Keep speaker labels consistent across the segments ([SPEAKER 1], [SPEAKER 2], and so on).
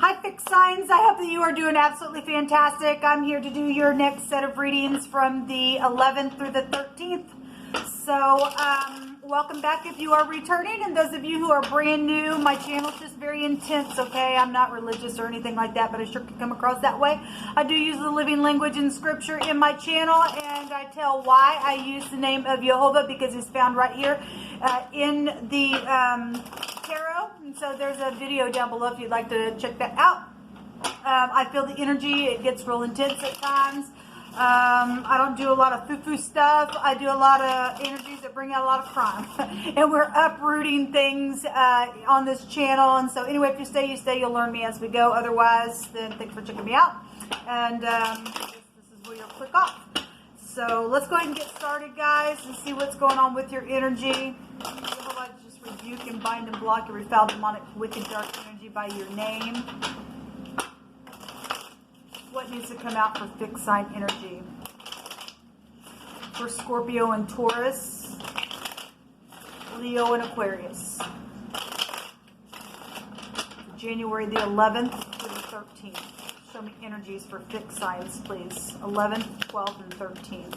[SPEAKER 1] Hi fixed signs, I hope that you are doing absolutely fantastic. I'm here to do your next set of readings from the 11th through the 13th. So welcome back if you are returning, and those of you who are brand new, my channel's just very intense, okay? I'm not religious or anything like that, but I sure can come across that way. I do use the living language and scripture in my channel, and I tell why I use the name of Jehovah, because it's found right here in the tarot. And so there's a video down below if you'd like to check that out. I feel the energy, it gets real intense at times. I don't do a lot of foo-foo stuff. I do a lot of energies that bring out a lot of crime. And we're uprooting things on this channel. And so anyway, if you stay, you stay. You'll learn me as we go. Otherwise, then thanks for checking me out. And this is where you'll click off. So let's go ahead and get started, guys, and see what's going on with your energy. Otherwise, just rebuke and bind and block every foul, demonic, wicked, dark energy by your name. What needs to come out for fixed sign energy? For Scorpio and Taurus, Leo and Aquarius. January the 11th to the 13th. Show me energies for fixed signs, please. 11th, 12th, and 13th.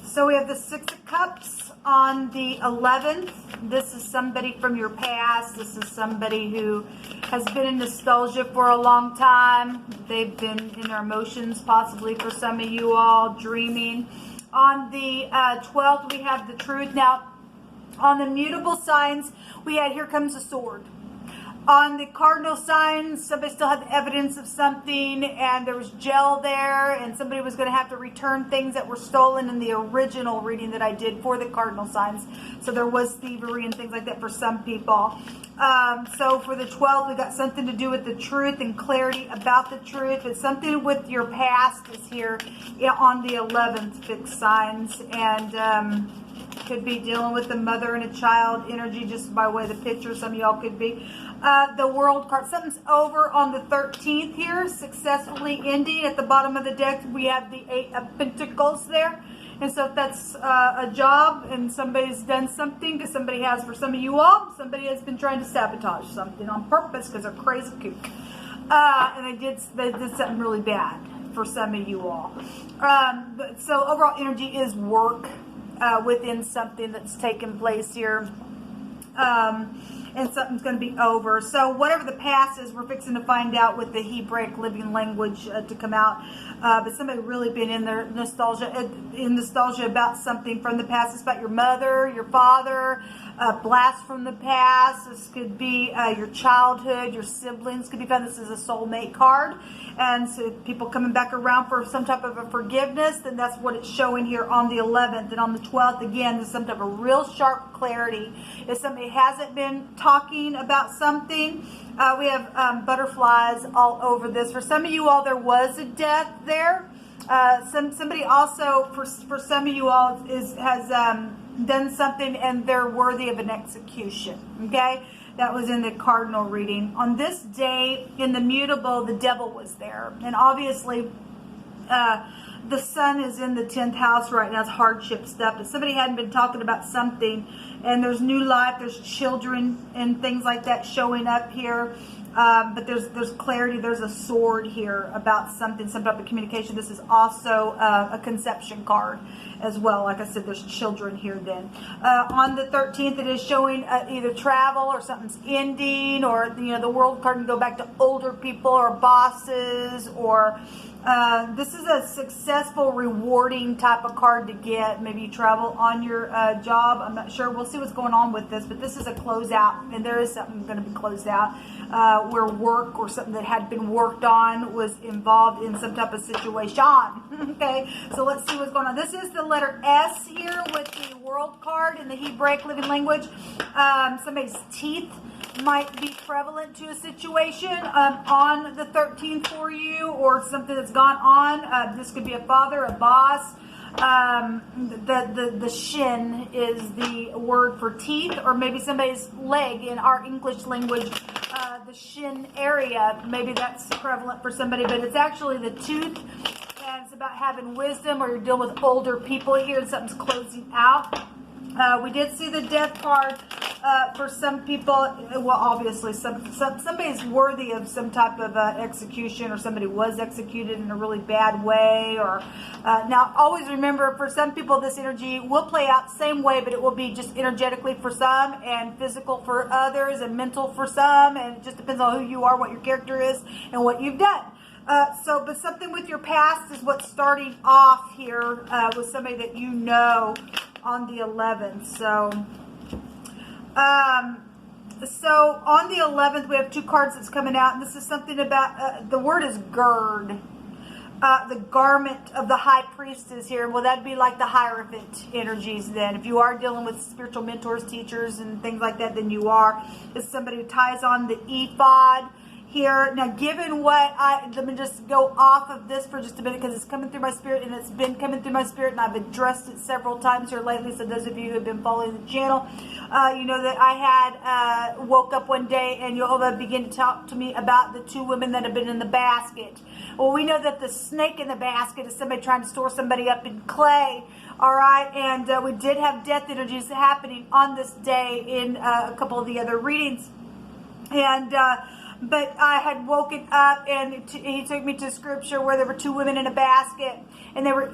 [SPEAKER 1] So we have the Six of Cups on the 11th. This is somebody from your past. This is somebody who has been in nostalgia for a long time. They've been in their emotions, possibly for some of you all, dreaming. On the 12th, we have the Truth. Now, on the mutable signs, we had Here Comes a Sword. On the cardinal signs, somebody still had the evidence of something, and there was gel there, and somebody was going to have to return things that were stolen in the original reading that I did for the cardinal signs. So there was thievery and things like that for some people. So for the 12th, we got something to do with the truth and clarity about the truth. It's something with your past is here on the 11th, fixed signs, and could be dealing with the mother and a child energy just by way of the picture. Some of y'all could be. The World card, something's over on the 13th here, successfully ending. At the bottom of the deck, we have the 8 of Pentacles there. And so if that's a job and somebody's done something, because somebody has, for some of you all, somebody has been trying to sabotage something on purpose because they're crazy kook. And they did something really bad for some of you all. So overall energy is work within something that's taken place here. And something's going to be over. So whatever the past is, we're fixing to find out with the Hebraic living language to come out. But somebody really been in their nostalgia about something from the past. It's about your mother, your father, a blast from the past. This could be your childhood, your siblings could be found. This is a soulmate card. And so people coming back around for some type of a forgiveness, then that's what it's showing here on the 11th. And on the 12th, again, there's some type of real sharp clarity. If somebody hasn't been talking about something, we have butterflies all over this. For some of you all, there was a death there. Somebody also, for some of you all, has done something and they're worthy of an execution. Okay? That was in the cardinal reading. On this day, in the mutable, the devil was there. And obviously, the sun is in the 10th house right now. It's hardship stuff. If somebody hadn't been talking about something, and there's new life, there's children and things like that showing up here. But there's clarity. There's a sword here about something, some type of communication. This is also a conception card as well. Like I said, there's children here then. On the 13th, it is showing either travel or something's ending, or the World card can go back to older people or bosses, or this is a successful, rewarding type of card to get. Maybe you travel on your job. I'm not sure. We'll see what's going on with this, but this is a closeout, and there is something going to be closed out where work or something that had been worked on was involved in some type of situation. Okay, so let's see what's going on. This is the letter S here with the World card in the Hebraic living language. Somebody's teeth might be prevalent to a situation on the 13th for you, or something that's gone on. This could be a father, a boss. The shin is the word for teeth, or maybe somebody's leg in our English language. The shin area, maybe that's prevalent for somebody, but it's actually the tooth. And it's about having wisdom, or you're dealing with older people here and something's closing out. We did see the death card for some people. Well, obviously, somebody's worthy of some type of execution, or somebody was executed in a really bad way. Or now, always remember, for some people, this energy will play out same way, but it will be just energetically for some, and physical for others, and mental for some, and it just depends on who you are, what your character is, and what you've done. But something with your past is what's starting off here with somebody that you know on the 11th. So on the 11th, we have two cards that's coming out, and this is something about, the word is gird. The garment of the high priest is here. Well, that'd be like the Hierophant energies then. If you are dealing with spiritual mentors, teachers, and things like that, then you are. It's somebody who ties on the ephod here. Now, given what let me just go off of this for just a minute, because it's coming through my spirit, and it's been coming through my spirit, and I've addressed it several times here lately. So those of you who have been following the channel, you know that I had woke up one day and Jehovah began to talk to me about the two women that have been in the basket. Well, we know that the snake in the basket is somebody trying to store somebody up in clay. All right, and we did have death energies happening on this day in a couple of the other readings, and but I had woken up, and he took me to scripture where there were two women in a basket, and they were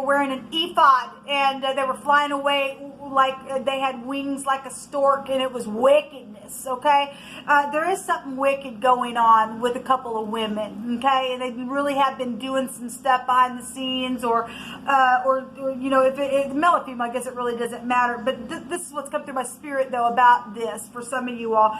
[SPEAKER 1] wearing an ephod, and they were flying away like they had wings like a stork, and it was wickedness. Okay, there is something wicked going on with a couple of women. Okay, and they really have been doing some stuff behind the scenes, or you know, if it's male or female, I guess it really doesn't matter. But this is what's come through my spirit though about this. For some of you all,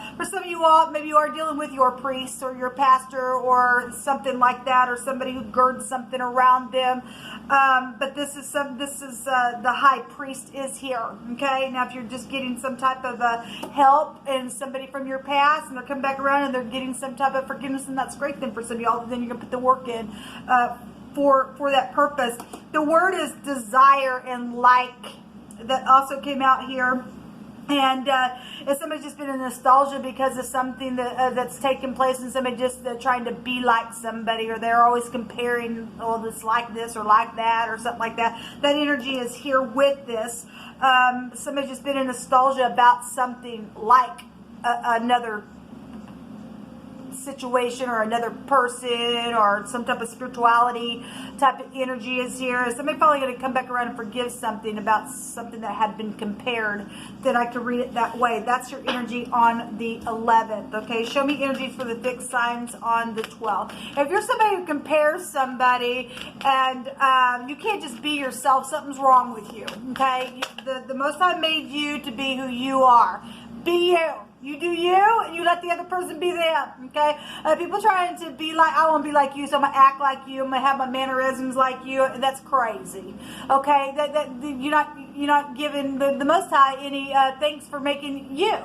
[SPEAKER 1] maybe you are dealing with your priest or your pastor or something like that, or somebody who girds something around them. But this is the high priest is here. Okay, now if you're just getting some type of help and somebody from your past, and they're coming back around and they're getting some type of forgiveness, and that's great. Then for some of y'all, then you're gonna put the work in for that purpose. The word is desire and like. That also came out here. And if somebody's just been in nostalgia because of something that's taken place, and somebody just trying to be like somebody, or they're always comparing, oh, this like this or like that or something like that, that energy is here with this. Somebody's just been in nostalgia about something like another situation or another person, or some type of spirituality type of energy is here. Somebody probably going to come back around and forgive something about something that had been compared. Then I can read it that way. That's your energy on the 11th. Okay, show me energies for the fixed signs on the 12th. If you're somebody who compares somebody, and you can't just be yourself, something's wrong with you. Okay, the Most High made you to be who you are. Be you. You do you, and you let the other person be them, okay? People trying to be like, I want to be like you, so I'm going to act like you, I'm going to have my mannerisms like you. That's crazy, okay? You're not giving the Most High any thanks for making you.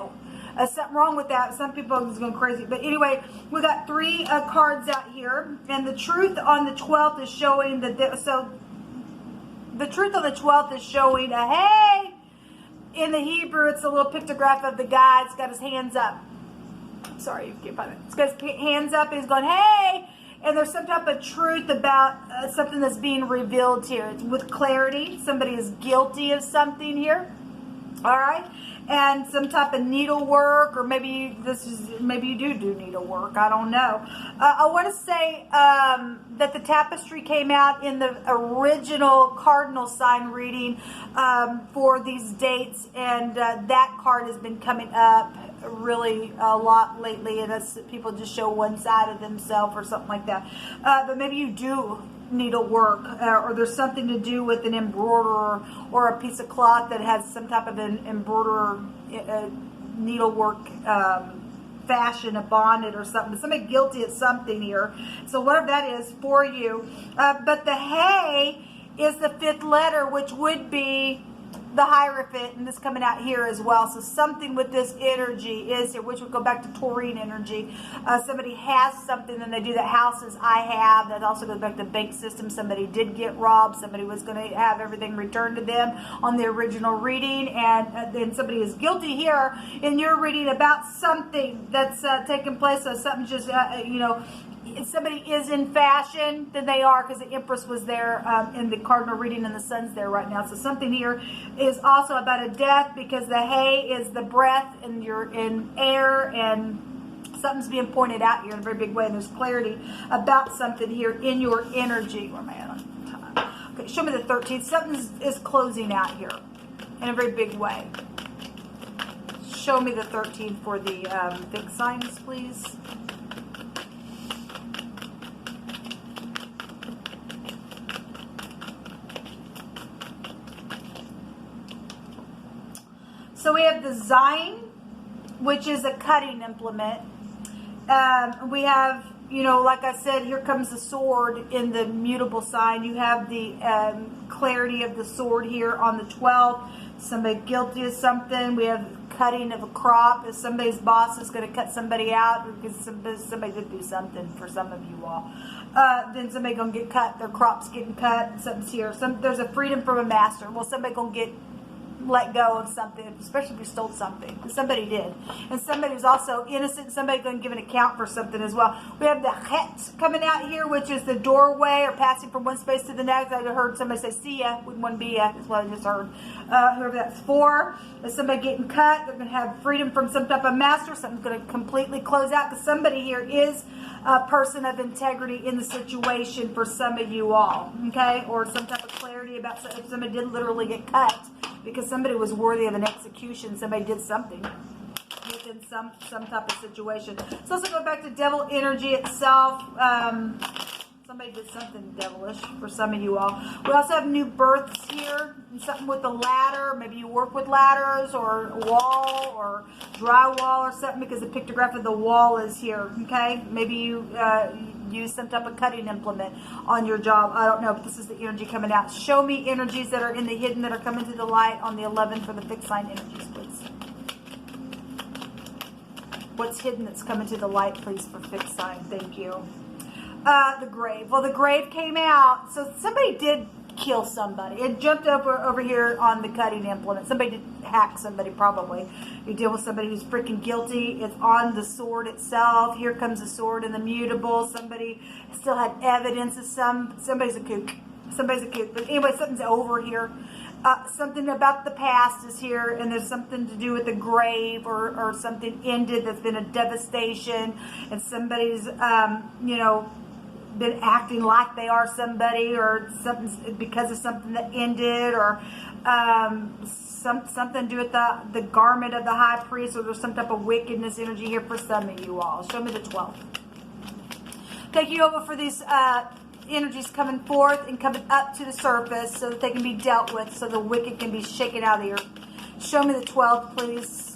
[SPEAKER 1] Something wrong with that. Some people are just going crazy. But anyway, we got three cards out here, and the truth on the 12th is showing that, the truth on the 12th is showing a hey. In the Hebrew, it's a little pictograph of the guy. It's got his hands up. Sorry, you can't find it. It's got his hands up, and he's going, hey! And there's some type of truth about something that's being revealed here. It's with clarity. Somebody is guilty of something here. All right? And some type of needlework, or maybe you do needlework. I don't know. I want to say that the tapestry came out in the original cardinal sign reading for these dates, and that card has been coming up really a lot lately, and that's people just show one side of themselves or something like that. But maybe you do needlework, or there's something to do with an embroiderer, or a piece of cloth that has some type of an embroiderer needlework fashion upon it or something. Somebody guilty of something here. So whatever that is for you. But the hey is the fifth letter, which would be the Hierophant, and this coming out here as well. So something with this energy is here, which would go back to Taurine energy. Somebody has something, and they do that. Houses I have. That also goes back to bank system. Somebody did get robbed. Somebody was going to have everything returned to them on the original reading, and then somebody is guilty here in your reading about something that's taking place. So something just if somebody is in fashion, then they are, because the Empress was there in the cardinal reading and the Sun's there right now. So something here is also about a death, because the hay is the breath and you're in air, and something's being pointed out here in a very big way, and there's clarity about something here in your energy. Where am I at on time? Okay, show me the 13th. Something is closing out here in a very big way. Show me the 13th for the fixed signs, please. So we have the Zine, which is a cutting implement. We have, you know, like I said, here comes the sword in the mutable sign. You have the clarity of the sword here on the 12th. Somebody guilty of something. We have cutting of a crop. If somebody's boss is going to cut somebody out because somebody did do something for some of you all, then somebody going to get cut. Their crop's getting cut. Something's here. There's a freedom from a master. Well, somebody going to get let go of something, especially if you stole something. Somebody did. And somebody who's also innocent, somebody going to give an account for something as well. We have the het coming out here, which is the doorway or passing from one space to the next. I heard somebody say, see ya, with one be ya, is what I just heard. Whoever that's for, is somebody getting cut. They're going to have freedom from some type of master. Something's going to completely close out, because somebody here is a person of integrity in the situation for some of you all, okay? Or some type of clarity about if somebody did literally get cut because somebody was worthy of an execution. Somebody did something within some type of situation. Let's also go back to devil energy itself. Somebody did something devilish for some of you all. We also have new births here, and something with the ladder. Maybe you work with ladders or wall or drywall or something, because the pictograph of the wall is here, okay? Maybe you use some type of cutting implement on your job. I don't know, but this is the energy coming out. Show me energies that are in the hidden that are coming to the light on the 11th for the fixed sign energies, please. What's hidden that's coming to the light, please, for fixed sign? Thank you. The grave. Well, the grave came out. So somebody did kill somebody. It jumped over here on the cutting implement. Somebody did hack somebody, probably. You deal with somebody who's freaking guilty. It's on the sword itself. Here comes the sword in the mutable. Somebody still had evidence of somebody's a kook. Somebody's a kook. But anyway, something's over here. Something about the past is here, and there's something to do with the grave or something ended that's been a devastation, and somebody's, you know, been acting like they are somebody, or something because of something that ended, or something to do with the garment of the high priest, or there's some type of wickedness energy here for some of you all. Show me the 12th. Take you over for these energies coming forth and coming up to the surface so that they can be dealt with, so the wicked can be shaken out of here. Show me the 12th, please.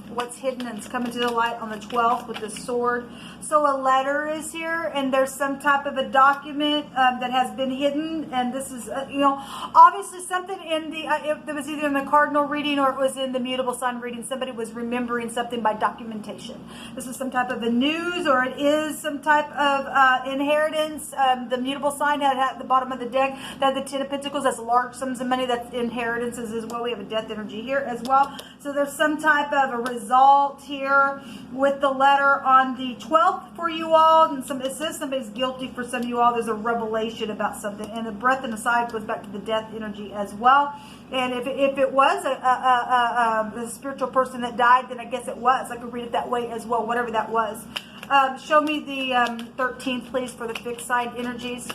[SPEAKER 1] What's hidden and it's coming to the light on the 12th with the sword. So a letter is here, and there's some type of a document that has been hidden, and this is, you know, obviously something in the, it was either in the cardinal reading or it was in the mutable sign reading. Somebody was remembering something by documentation. This is some type of a news, or it is some type of inheritance. The mutable sign had at the bottom of the deck, that the 10 of Pentacles, that's large sums of money, that's inheritances as well. We have a death energy here as well. So there's some type of a result here with the letter on the 12th for you all, and it says somebody's guilty for some of you all. There's a revelation about something, and the breath and the side goes back to the death energy as well. And if it was a spiritual person that died, then I guess it was. I could read it that way as well, whatever that was. Show me the 13th, please, for the fixed side energies.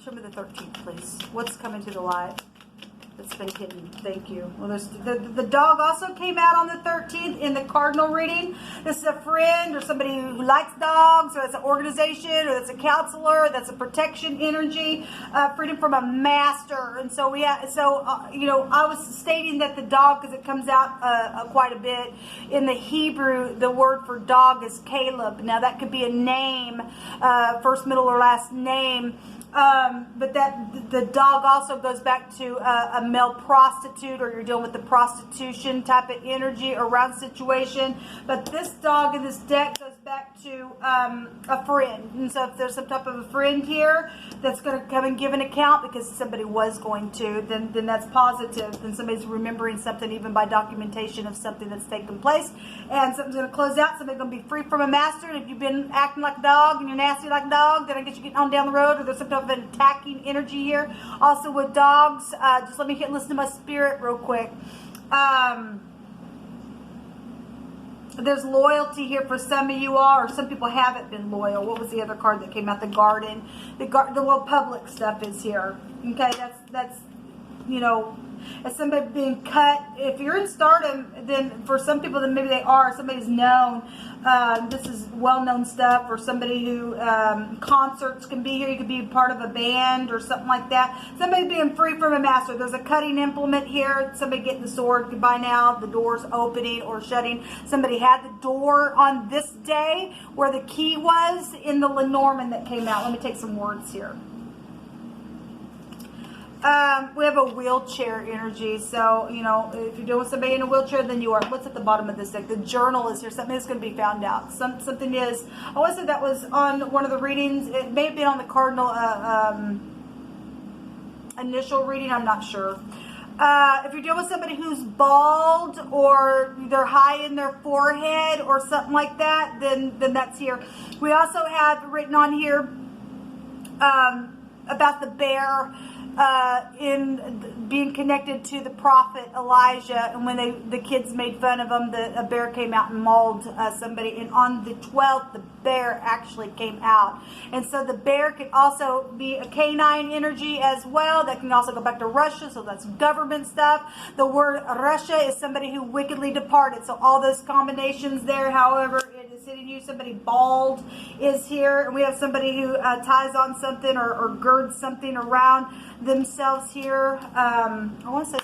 [SPEAKER 1] Show me the 13th, please. What's coming to the light? That's been hidden. Thank you. Well, there's the dog also came out on the 13th in the cardinal reading. This is a friend or somebody who likes dogs, or that's an organization, or that's a counselor, that's a protection energy, freedom from a master. And so you know, I was stating that the dog, because it comes out quite a bit in the Hebrew, the word for dog is Caleb. Now that could be a name, first, middle, or last name. But that the dog also goes back to a male prostitute, or you're dealing with the prostitution type of energy around situation. But this dog in this deck goes back to a friend. And so if there's some type of a friend here that's going to come and give an account because somebody was going to, then that's positive. Then somebody's remembering something even by documentation of something that's taken place. And something's going to close out. Somebody's going to be free from a master. And if you've been acting like a dog and you're nasty like a dog, then I guess you're getting on down the road, or there's some type of an attacking energy here. Also with dogs, just let me listen to my spirit real quick. There's loyalty here for some of you all, or some people haven't been loyal. What was the other card that came out? The garden. The public stuff is here. Okay, that's you know, as somebody being cut. If you're in stardom, then for some people, then maybe they are. Somebody's known. This is well-known stuff. Or somebody who concerts can be here. You could be part of a band or something like that. Somebody being free from a master. There's a cutting implement here. Somebody getting the sword. Goodbye now. The door's opening or shutting. Somebody had the door on this day where the key was in the Lenormand that came out. Let me take some words here. We have a wheelchair energy. So, you know, if you're doing somebody in a wheelchair, then you are. What's at the bottom of this deck? The journal is here. Something is going to be found out. Something is. I want to say that was on one of the readings. It may have been on the cardinal initial reading. I'm not sure. If you're dealing with somebody who's bald or they're high in their forehead or something like that, then that's here. We also have written on here about the bear. In being connected to the prophet Elijah, and when the kids made fun of him, a bear came out and mauled somebody, and on the 12th the bear actually came out. And so the bear can also be a canine energy as well. That can also go back to Russia, so that's government stuff. The word Russia is somebody who wickedly departed, so all those combinations there. However it is hitting you, somebody bald is here, and we have somebody who ties on something or girds something around themselves here. I want to say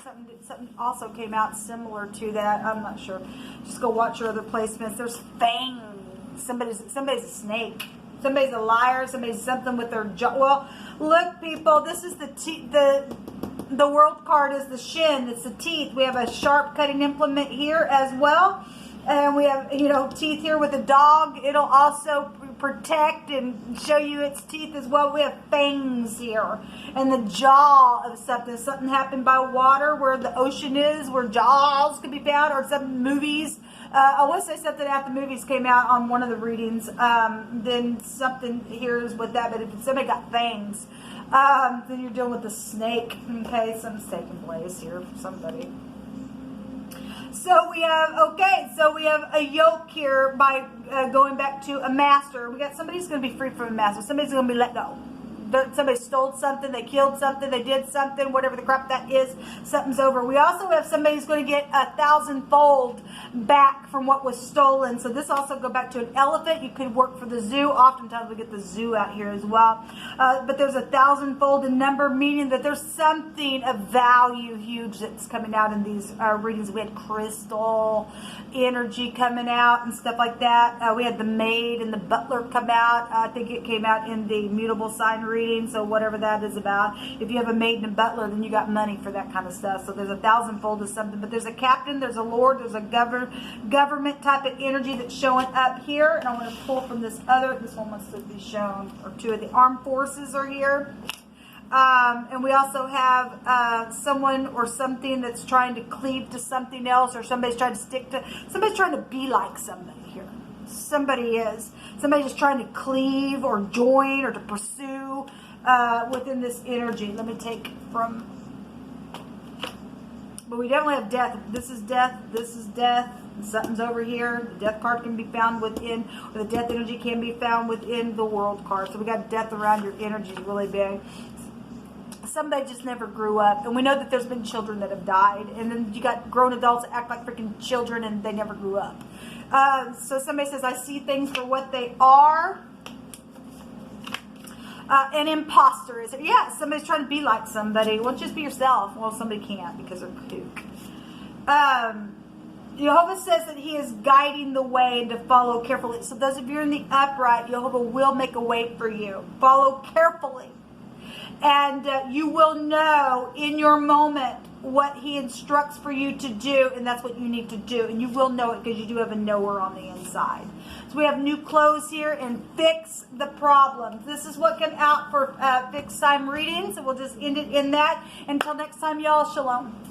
[SPEAKER 1] something also came out similar to that. I'm not sure. Just go watch your other placements. There's fangs. Somebody's a snake. Somebody's a liar. Somebody's something with their jaw. Well, look, people. This is the world card is the shin. It's the teeth. We have a sharp cutting implement here as well. And we have, you know, teeth here with a dog. It'll also protect and show you its teeth as well. We have fangs here and the jaw of something. Something happened by water where the ocean is, where jaws could be found, or some movies. I want to say something after the movies came out on one of the readings. Then something here is with that. But if somebody got fangs, then you're dealing with the snake. Okay, something's taking place here for somebody. So we have a yoke here by going back to a master. We got somebody's going to be free from a master. Somebody's going to be let go. Somebody stole something, they killed something, they did something, whatever the crap that is, something's over. We also have somebody who's going to get 1,000-fold back from what was stolen. So this also go back to an elephant. You could work for the zoo. Oftentimes we get the zoo out here as well. But there's 1,000-fold in number, meaning that there's something of value huge that's coming out in these readings. We had crystal energy coming out and stuff like that. We had the maid and the butler come out. I think it came out in the mutable sign reading. So whatever that is about, if you have a maid and a butler, then you got money for that kind of stuff. So there's 1,000-fold of something. But there's a captain, there's a lord, there's a government type of energy that's showing up here. And I want to pull from this one wants to be shown, or two of the armed forces are here. And we also have someone or something that's trying to cleave to something else, or somebody's trying to be like somebody here. Somebody's just trying to cleave or join or to pursue within this energy. Let me take from, but we definitely have death. This is death. This is death. Something's over here. The death card can be found within, or the death energy can be found within the world card. So we got death around your energy is really big. Somebody just never grew up, and we know that there's been children that have died, and then you got grown adults that act like freaking children and they never grew up. So somebody says, I see things for what they are. An imposter is it? Yeah, somebody's trying to be like somebody. Well, just be yourself. Well, somebody can't because they're kook. Jehovah says that he is guiding the way and to follow carefully. So those of you in the upright, Jehovah will make a way for you. Follow carefully. And you will know in your moment what he instructs for you to do, and that's what you need to do. And you will know it because you do have a knower on the inside. So we have new clothes here and fix the problems. This is what came out for fixed time readings. So we'll just end it in that. Until next time, y'all, shalom.